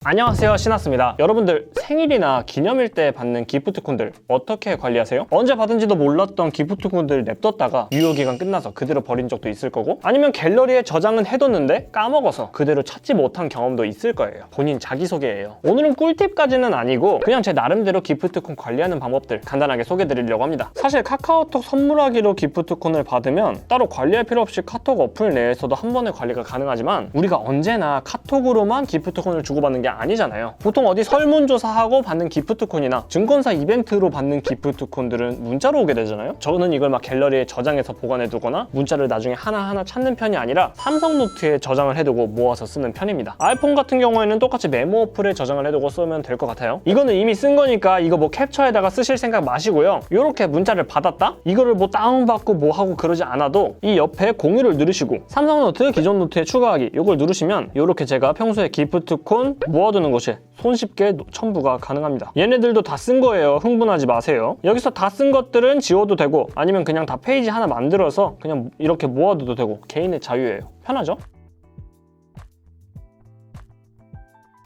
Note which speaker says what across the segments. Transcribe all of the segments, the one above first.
Speaker 1: 안녕하세요, 신하스입니다. 여러분들 생일이나 기념일 때 받는 기프트콘들 어떻게 관리하세요? 언제 받은지도 몰랐던 기프트콘들 냅뒀다가 유효기간 끝나서 그대로 버린 적도 있을 거고, 아니면 갤러리에 저장은 해뒀는데 까먹어서 그대로 찾지 못한 경험도 있을 거예요. 본인 자기소개예요. 오늘은 꿀팁까지는 아니고 그냥 제 나름대로 기프트콘 관리하는 방법들 간단하게 소개해드리려고 합니다. 사실 카카오톡 선물하기로 기프트콘을 받으면 따로 관리할 필요 없이 카톡 어플 내에서도 한 번에 관리가 가능하지만, 우리가 언제나 카톡으로만 기프트콘을 주고받는 게 아니잖아요. 보통 어디 설문조사하고 받는 기프트콘이나 증권사 이벤트로 받는 기프트콘들은 문자로 오게 되잖아요. 저는 이걸 막 갤러리에 저장해서 보관해두거나 문자를 나중에 하나하나 찾는 편이 아니라 삼성노트에 저장을 해두고 모아서 쓰는 편입니다. 아이폰 같은 경우에는 똑같이 메모 어플에 저장을 해두고 쓰면 될 것 같아요. 이거는 이미 쓴 거니까 이거 뭐 캡처에다가 쓰실 생각 마시고요. 이렇게 문자를 받았다? 이거를 뭐 다운받고 뭐 하고 그러지 않아도 이 옆에 공유를 누르시고 삼성노트 기존 노트에 추가하기 이걸 누르시면 이렇게 제가 평소에 기프트콘 모아두는 곳에 손쉽게 첨부가 가능합니다. 얘네들도 다 쓴 거예요. 흥분하지 마세요. 여기서 다 쓴 것들은 지워도 되고, 아니면 그냥 다 페이지 하나 만들어서 그냥 이렇게 모아둬도 되고, 개인의 자유예요. 편하죠?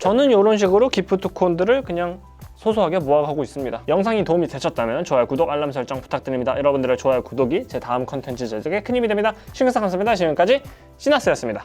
Speaker 1: 저는 이런 식으로 기프트콘들을 그냥 소소하게 모아가고 있습니다. 영상이 도움이 되셨다면 좋아요, 구독, 알람 설정 부탁드립니다. 여러분들의 좋아요, 구독이 제 다음 컨텐츠 제작에 큰 힘이 됩니다. 신경써 감사합니다. 지금까지 신하스였습니다.